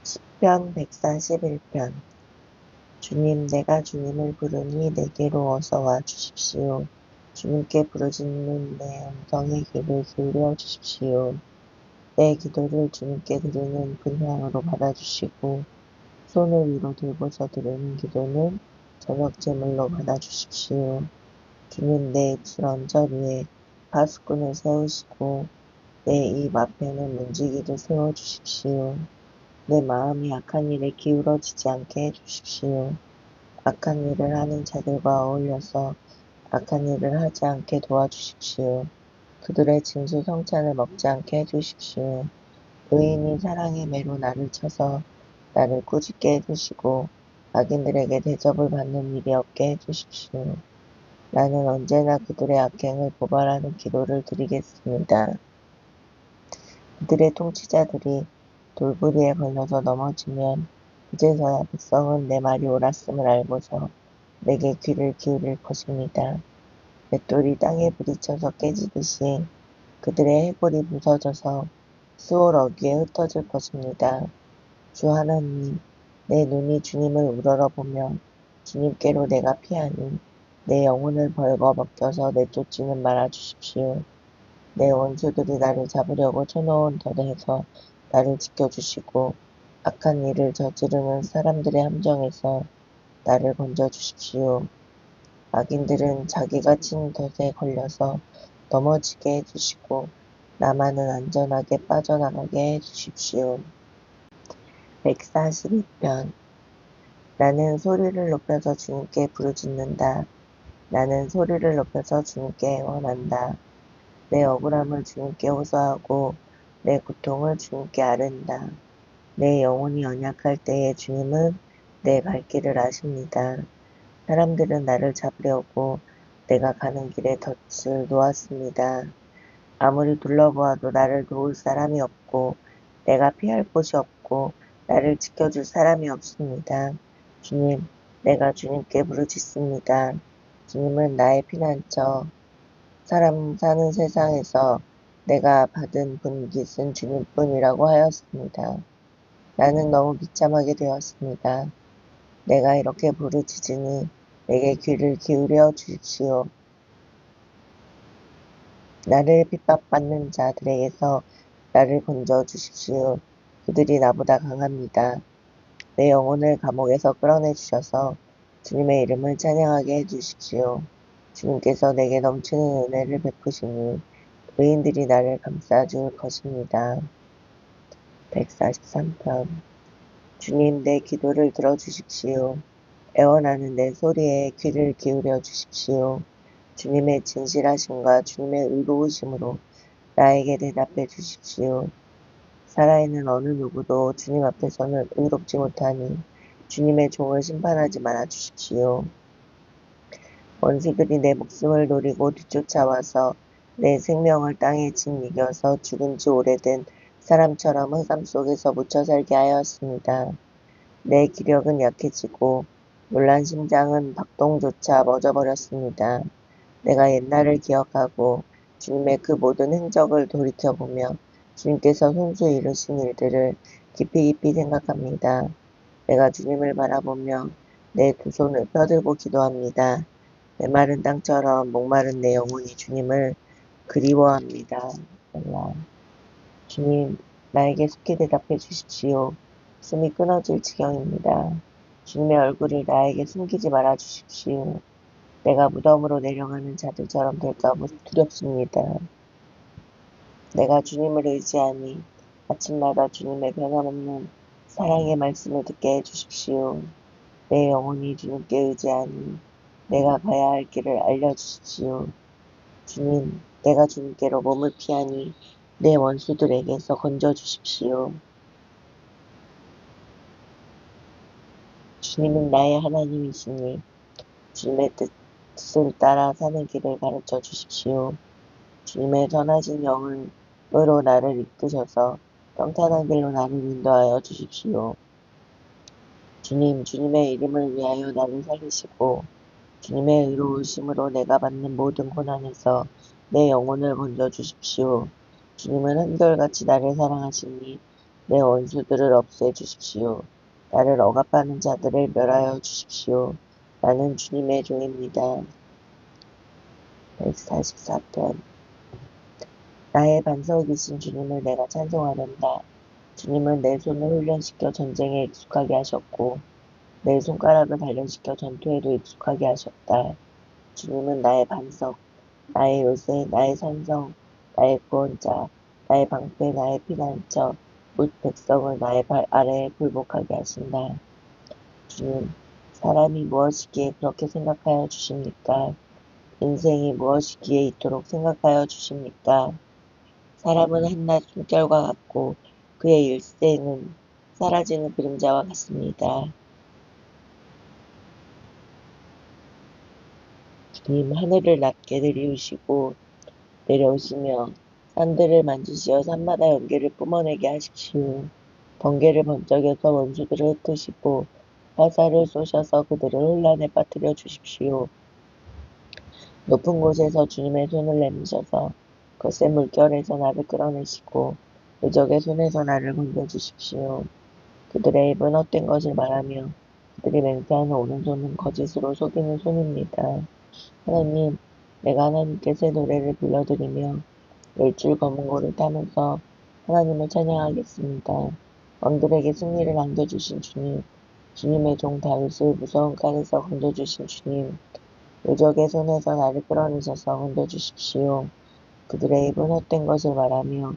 시편 141편. 주님, 내가 주님을 부르니 내게로 어서 와 주십시오. 주님께 부르짖는 내 음성에 귀를 기울여 주십시오. 내 기도를 주님께 드리는 분향으로 받아주시고 손을 위로 들고서 드리는 기도는 저녁 제물로 받아주십시오. 주님, 내 입술 언저리에 파수꾼을 세우시고 내 입 앞에는 문지기를 세워주십시오. 내 마음이 악한 일에 기울어지지 않게 해주십시오. 악한 일을 하는 자들과 어울려서 악한 일을 하지 않게 도와주십시오. 그들의 진수성찬을 먹지 않게 해주십시오. 의인이 사랑의 매로 나를 쳐서 나를 꾸짖게 해주시고 악인들에게 대접을 받는 일이 없게 해주십시오. 나는 언제나 그들의 악행을 고발하는 기도를 드리겠습니다. 그들의 통치자들이 돌부리에 걸려서 넘어지면 이제서야 백성은 내 말이 옳았음을 알고서 내게 귀를 기울일 것입니다. 맷돌이 땅에 부딪혀서 깨지듯이 그들의 해골이 부서져서 수월 어귀에 흩어질 것입니다. 주 하나님, 내 눈이 주님을 우러러보며 주님께로 내가 피하니 내 영혼을 벌거벗겨서 내쫓지는 말아주십시오. 내 원수들이 나를 잡으려고 쳐놓은 덫에서 나를 지켜주시고 악한 일을 저지르는 사람들의 함정에서 나를 건져주십시오. 악인들은 자기가 친 덫에 걸려서 넘어지게 해주시고 나만은 안전하게 빠져나가게 해주십시오. 142편. 나는 소리를 높여서 주님께 부르짖는다. 나는 소리를 높여서 주님께 애원한다. 내 억울함을 주님께 호소하고 내 고통을 주님께 아른다. 내 영혼이 연약할 때에 주님은 내 갈 길을 아십니다. 사람들은 나를 잡으려고 내가 가는 길에 덫을 놓았습니다. 아무리 둘러보아도 나를 도울 사람이 없고 내가 피할 곳이 없고 나를 지켜줄 사람이 없습니다. 주님, 내가 주님께 부르짖습니다. 주님은 나의 피난처. 사람 사는 세상에서 내가 받은 분깃은 주님뿐이라고 하였습니다. 나는 너무 비참하게 되었습니다. 내가 이렇게 부르짖으니 내게 귀를 기울여 주십시오. 나를 핍박받는 자들에게서 나를 건져 주십시오. 그들이 나보다 강합니다. 내 영혼을 감옥에서 끌어내 주셔서 주님의 이름을 찬양하게 해주십시오. 주님께서 내게 넘치는 은혜를 베푸시니 의인들이 나를 감싸줄 것입니다. 143편. 주님, 내 기도를 들어주십시오. 애원하는 내 소리에 귀를 기울여 주십시오. 주님의 진실하심과 주님의 의로우심으로 나에게 대답해 주십시오. 살아있는 어느 누구도 주님 앞에서는 의롭지 못하니 주님의 종을 심판하지 말아 주십시오. 원수들이 내 목숨을 노리고 뒤쫓아와서 내 생명을 땅에 짓이겨서 죽은 지 오래된 사람처럼 흑암 속에서 묻혀 살게 하였습니다. 내 기력은 약해지고 놀란 심장은 박동조차 멎어버렸습니다. 내가 옛날을 기억하고 주님의 그 모든 행적을 돌이켜보며 주님께서 손수 이루신 일들을 깊이 생각합니다. 내가 주님을 바라보며 내 두 손을 펴들고 기도합니다. 메마른 땅처럼 목마른 내 영혼이 주님을 그리워합니다. 주님, 나에게 속히 대답해 주십시오. 숨이 끊어질 지경입니다. 주님의 얼굴을 나에게 숨기지 말아 주십시오. 내가 무덤으로 내려가는 자들처럼 될까 두렵습니다. 내가 주님을 의지하니 아침마다 주님의 변함없는 사랑의 말씀을 듣게 해주십시오. 내 영혼이 주님께 의지하니 내가 가야 할 길을 알려주십시오. 주님, 내가 주님께로 몸을 피하니 내 원수들에게서 건져주십시오. 주님은 나의 하나님이시니 주님의 뜻을 따라 사는 길을 가르쳐 주십시오. 주님의 전하신 영으로 나를 이끄셔서 평탄한 길로 나를 인도하여 주십시오. 주님, 주님의 이름을 위하여 나를 살리시고 주님의 의로우심으로 내가 받는 모든 고난에서 내 영혼을 건져 주십시오. 주님은 한결같이 나를 사랑하시니 내 원수들을 없애 주십시오. 나를 억압하는 자들을 멸하여 주십시오. 나는 주님의 종입니다. 144편. 나의 반석이신 주님을 내가 찬송하련다. 주님은 내 손을 훈련시켜 전쟁에 익숙하게 하셨고 내 손가락을 단련시켜 전투에도 익숙하게 하셨다. 주님은 나의 반석, 나의 요새, 나의 산성, 나의 구원자, 나의 방패, 나의 피난처, 묻 백성을 나의 발 아래에 굴복하게 하신다. 주님, 사람이 무엇이기에 그렇게 생각하여 주십니까? 인생이 무엇이기에 이토록 생각하여 주십니까? 사람은 한낱 숨결과 같고 그의 일생은 사라지는 그림자와 같습니다. 주님, 하늘을 낮게 들이우시고 내려오시며 산들을 만지시어 산마다 연기를 뿜어내게 하십시오. 번개를 번쩍여서 원수들을 흩으시고 화살을 쏘셔서 그들을 혼란에 빠뜨려 주십시오. 높은 곳에서 주님의 손을 내미셔서 거센 물결에서 나를 끌어내시고 의적의 손에서 나를 건져주십시오. 그들의 입은 헛된 것을 말하며 그들이 맹세하는 오른손은 거짓으로 속이는 손입니다. 하나님, 내가 하나님께 새 노래를 불러드리며 열줄 검은 고를 타면서 하나님을 찬양하겠습니다. 왕들에게 승리를 안겨주신 주님, 주님의 종 다윗을 무서운 칼에서 건져주신 주님, 요적의 손에서 나를 끌어내셔서 건져주십시오. 그들의 입은 헛된 것을 말하며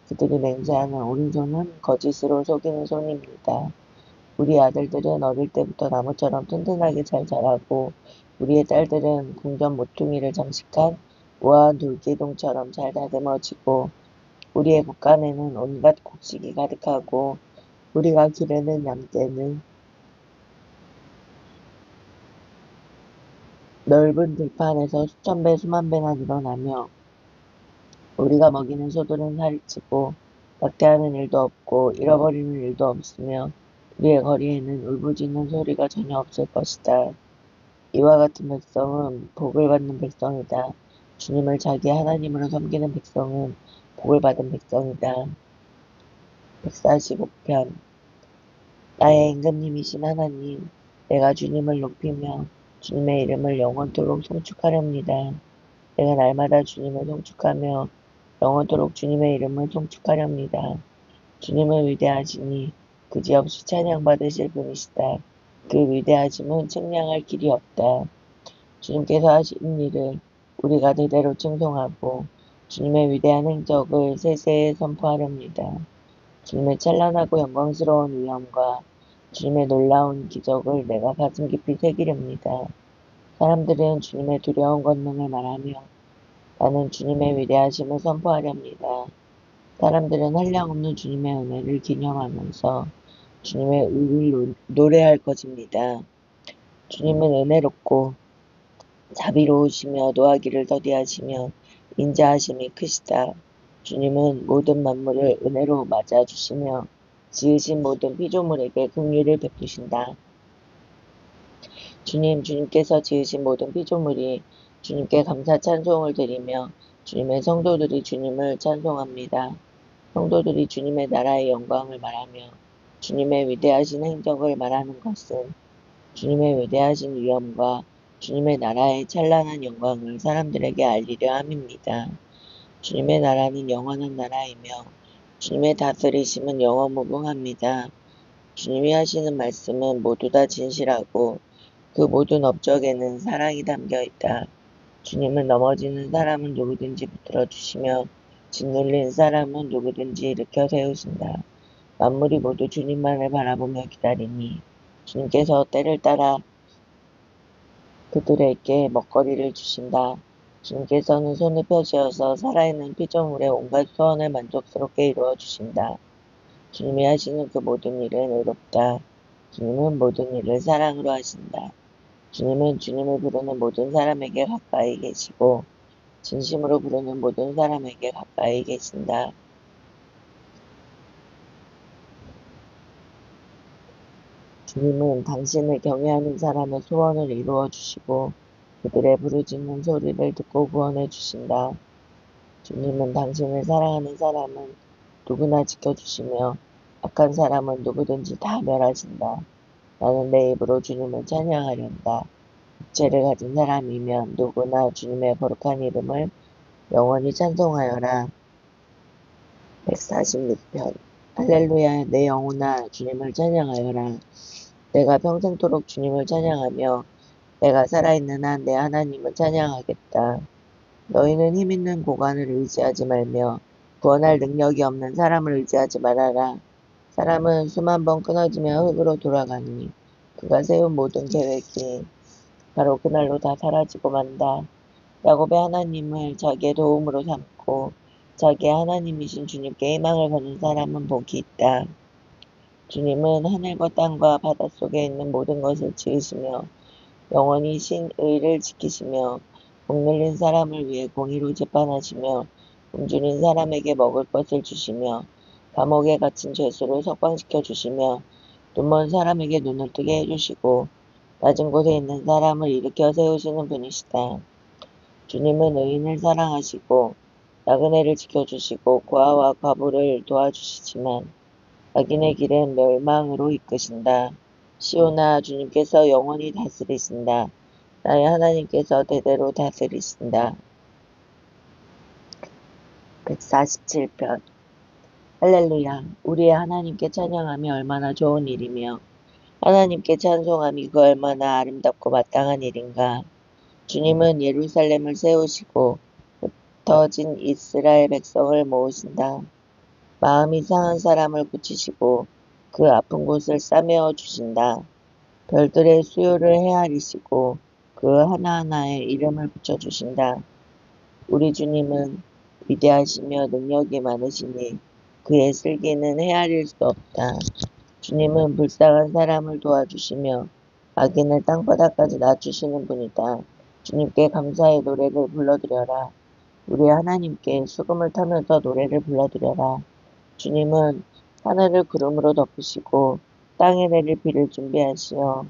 그들이 맹세하는 오른손은 거짓으로 속이는 손입니다. 우리 아들들은 어릴 때부터 나무처럼 튼튼하게 잘 자라고 우리의 딸들은 궁전 모퉁이를 장식한 우아한 돌기둥처럼 잘 다듬어지고 우리의 곳간에는 온갖 곡식이 가득하고 우리가 기르는 양떼는 넓은 들판에서 수천 배 수만 배나 늘어나며 우리가 먹이는 소들은 살이 찌고 낙태하는 일도 없고 잃어버리는 일도 없으며 우리의 거리에는 울부짖는 소리가 전혀 없을 것이다. 이와 같은 백성은 복을 받는 백성이다. 주님을 자기 하나님으로 섬기는 백성은 복을 받은 백성이다. 145편. 나의 임금님이신 하나님, 내가 주님을 높이며 주님의 이름을 영원토록 송축하렵니다. 내가 날마다 주님을 송축하며 영원토록 주님의 이름을 송축하렵니다. 주님은 위대하시니 그지없이 찬양받으실 분이시다. 그 위대하심은 측량할 길이 없다. 주님께서 하신 일을 우리가 대대로稱颂하고 주님의 위대한 행적을 세세에 선포하렵니다. 주님의 찬란하고 영광스러운 위엄과 주님의 놀라운 기적을 내가 가슴 깊이 새기렵니다. 사람들은 주님의 두려운 권능을 말하며 나는 주님의 위대하심을 선포하렵니다. 사람들은 한량없는 주님의 은혜를 기념하면서 주님의 의를 노래할 것입니다. 주님은 은혜롭고 자비로우시며 노하기를 더디하시며 인자하심이 크시다. 주님은 모든 만물을 은혜로 맞아주시며 지으신 모든 피조물에게 긍휼을 베푸신다. 주님께서 지으신 모든 피조물이 주님께 감사 찬송을 드리며 주님의 성도들이 주님을 찬송합니다. 성도들이 주님의 나라의 영광을 말하며 주님의 위대하신 행적을 말하는 것은 주님의 위대하신 위엄과 주님의 나라의 찬란한 영광을 사람들에게 알리려 함입니다. 주님의 나라는 영원한 나라이며 주님의 다스리심은 영원무궁합니다. 주님이 하시는 말씀은 모두 다 진실하고 그 모든 업적에는 사랑이 담겨 있다. 주님은 넘어지는 사람은 누구든지 붙들어 주시며 짓눌린 사람은 누구든지 일으켜 세우신다. 만물이 모두 주님만을 바라보며 기다리니 주님께서 때를 따라 그들에게 먹거리를 주신다. 주님께서는 손을 펴시어서 살아있는 피조물의 온갖 소원을 만족스럽게 이루어 주신다. 주님이 하시는 그 모든 일은 의롭다. 주님은 모든 일을 사랑으로 하신다. 주님은 주님을 부르는 모든 사람에게 가까이 계시고 진심으로 부르는 모든 사람에게 가까이 계신다. 주님은 당신을 경외하는 사람의 소원을 이루어 주시고 그들의 부르짖는 소리를 듣고 구원해 주신다. 주님은 당신을 사랑하는 사람은 누구나 지켜주시며 악한 사람은 누구든지 다 멸하신다. 나는 내 입으로 주님을 찬양하련다. 죄를 가진 사람이면 누구나 주님의 거룩한 이름을 영원히 찬송하여라. 146편 할렐루야 내 영혼아 주님을 찬양하여라. 내가 평생토록 주님을 찬양하며 내가 살아있는 한 내 하나님을 찬양하겠다. 너희는 힘있는 고관을 의지하지 말며 구원할 능력이 없는 사람을 의지하지 말아라. 사람은 수만 번 끊어지며 흙으로 돌아가니 그가 세운 모든 계획이 바로 그날로 다 사라지고 만다. 야곱의 하나님을 자기의 도움으로 삼고 자기의 하나님이신 주님께 희망을 거는 사람은 복이 있다. 주님은 하늘과 땅과 바닷속에 있는 모든 것을 지으시며 영원히 신의를 지키시며 억눌린 사람을 위해 공의로 재판하시며 굶주린 사람에게 먹을 것을 주시며 감옥에 갇힌 죄수를 석방시켜 주시며 눈먼 사람에게 눈을 뜨게 해주시고 낮은 곳에 있는 사람을 일으켜 세우시는 분이시다. 주님은 의인을 사랑하시고 나그네를 지켜주시고 고아와 과부를 도와주시지만 악인의 길은 멸망으로 이끄신다. 시온아 주님께서 영원히 다스리신다. 나의 하나님께서 대대로 다스리신다. 147편 할렐루야 우리의 하나님께 찬양하며 얼마나 좋은 일이며 하나님께 찬송함이 그 얼마나 아름답고 마땅한 일인가. 주님은 예루살렘을 세우시고 흩어진 이스라엘 백성을 모으신다. 마음이 상한 사람을 고치시고 그 아픈 곳을 싸매어 주신다. 별들의 수요를 헤아리시고 그 하나하나에 이름을 붙여주신다. 우리 주님은 위대하시며 능력이 많으시니 그의 슬기는 헤아릴 수 없다. 주님은 불쌍한 사람을 도와주시며 악인을 땅바닥까지 낮추시는 분이다. 주님께 감사의 노래를 불러드려라. 우리 하나님께 수금을 타면서 노래를 불러드려라. 주님은 하늘을 구름으로 덮으시고 땅에 내릴 비를 준비하시어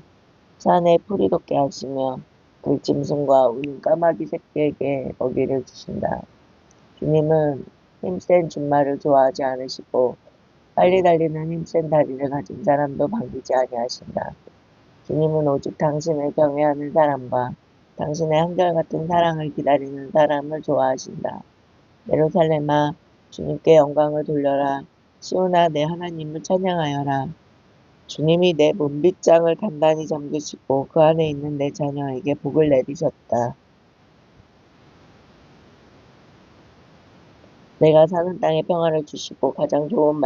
산에 풀이 돋게 하시며 들짐승과 우는 까마귀 새끼에게 먹이를 주신다. 주님은 힘센 준말을 좋아하지 않으시고 빨리 달리는 힘센 다리를 가진 사람도 반기지 아니하신다. 주님은 오직 당신을 경외하는 사람과 당신의 한결같은 사랑을 기다리는 사람을 좋아하신다. 예루살렘아 주님께 영광을 돌려라. 시온아 내 하나님을 찬양하여라. 주님이 내 문빗장을 단단히 잠그시고 그 안에 있는 내 자녀에게 복을 내리셨다. 내가 사는 땅에 평화를 주시고 가장 좋은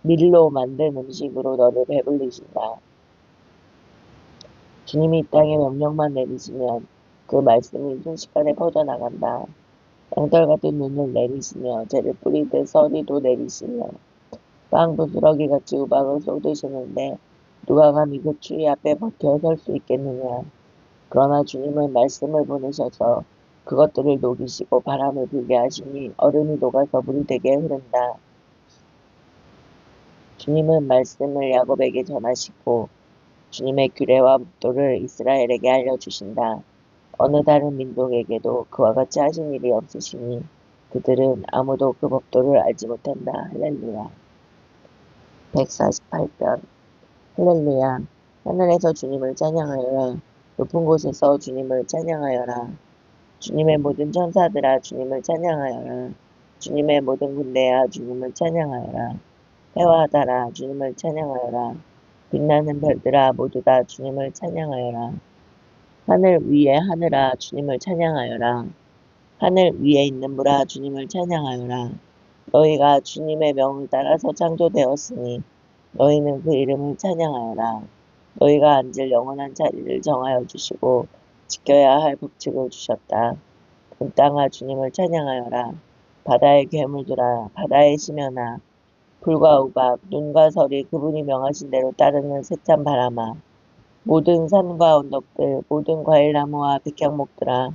밀로 만든 음식으로 너를 배불리신다. 주님이 이 땅에 명령만 내리시면 그 말씀이 순식간에 퍼져나간다. 양털 같은 눈을 내리시며 재를 뿌리듯 서리도 내리시며 빵 부스러기같이 우박을 쏟으시는데 누가 감히 그 추위 앞에 버텨 설 수 있겠느냐. 그러나 주님은 말씀을 보내셔서 그것들을 녹이시고 바람을 불게 하시니 얼음이 녹아서 물이 되게 흐른다. 주님은 말씀을 야곱에게 전하시고 주님의 규례와 법도를 이스라엘에게 알려주신다. 어느 다른 민족에게도 그와 같이 하신 일이 없으시니 그들은 아무도 그 법도를 알지 못한다. 할렐루야. 148편 할렐루야. 하늘에서 주님을 찬양하여라. 높은 곳에서 주님을 찬양하여라. 주님의 모든 천사들아 주님을 찬양하여라. 주님의 모든 군대야 주님을 찬양하여라. 해와 달아 주님을 찬양하여라. 빛나는 별들아 모두 다 주님을 찬양하여라. 하늘 위에 하늘아 주님을 찬양하여라. 하늘 위에 있는 물아 주님을 찬양하여라. 너희가 주님의 명을 따라서 창조되었으니 너희는 그 이름을 찬양하여라. 너희가 앉을 영원한 자리를 정하여 주시고 지켜야 할 법칙을 주셨다. 온 땅아 주님을 찬양하여라. 바다의 괴물들아 바다의 심연아 불과 우박 눈과 설이 그분이 명하신 대로 따르는 세찬 바람아 모든 산과 언덕들 모든 과일나무와 백향목들아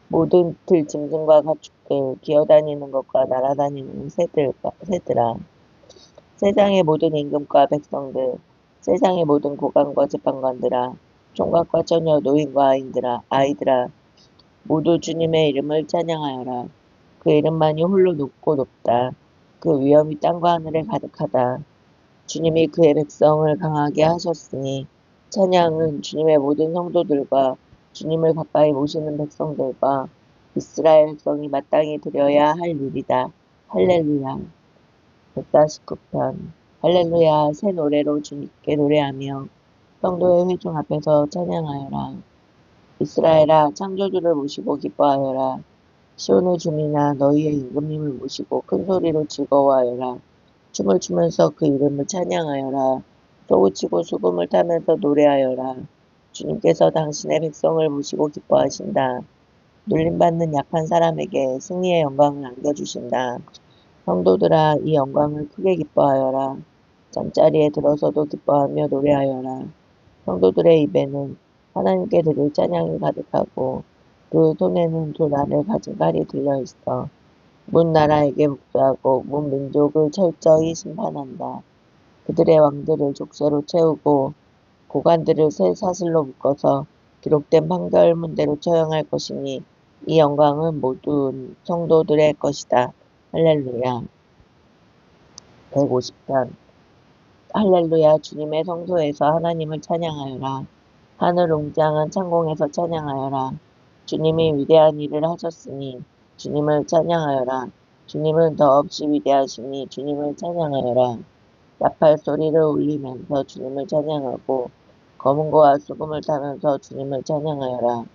모든 들짐승과 가축들 기어다니는 것과 날아다니는 새들아 세상의 모든 임금과 백성들 세상의 모든 고관과 재판관들아 총각과 처녀 노인과 아이들아 모두 주님의 이름을 찬양하여라. 그 이름만이 홀로 높고 높다. 그 그 위엄이 땅과 하늘에 가득하다. 주님이 그의 백성을 강하게 하셨으니 찬양은 주님의 모든 성도들과 주님을 가까이 모시는 백성들과 이스라엘 백성이 마땅히 드려야 할 일이다. 할렐루야. 149편. 할렐루야. 새 노래로 주님께 노래하며 성도의 회중 앞에서 찬양하여라. 이스라엘아, 창조주를 모시고 기뻐하여라. 시온의 주민아, 너희의 임금님을 모시고 큰 소리로 즐거워하여라. 춤을 추면서 그 이름을 찬양하여라. 소구치고 수금을 타면서 노래하여라. 주님께서 당신의 백성을 모시고 기뻐하신다. 눌림받는 약한 사람에게 승리의 영광을 안겨주신다. 성도들아, 이 영광을 크게 기뻐하여라. 잠자리에 들어서도 기뻐하며 노래하여라. 성도들의 입에는 하나님께 드릴 찬양이 가득하고 그 손에는 두 날을 가진 칼이 들려있어. 문 나라에게 복수하고 문 민족을 철저히 심판한다. 그들의 왕들을 족쇄로 채우고 고관들을 새 사슬로 묶어서 기록된 판결문대로 처형할 것이니 이 영광은 모든 성도들의 것이다. 할렐루야. 150편. 할렐루야. 주님의 성소에서 하나님을 찬양하여라. 하늘 웅장한 창공에서 찬양하여라. 주님이 위대한 일을 하셨으니 주님을 찬양하여라. 주님은 더없이 위대하시니 주님을 찬양하여라. 나팔 소리를 울리면서 주님을 찬양하고 검은 고와 수금을 타면서 주님을 찬양하여라.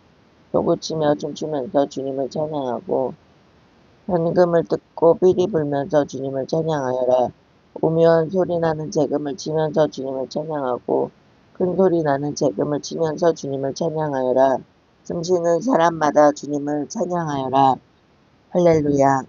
소구치며 춤추면서 주님을 찬양하고 현금을 뜯고 삐리 불면서 주님을 찬양하여라. 오묘한 소리 나는 재금을 치면서 주님을 찬양하고 큰 소리 나는 재금을 치면서 주님을 찬양하여라. 숨쉬는 사람마다 주님을 찬양하여라. 할렐루야.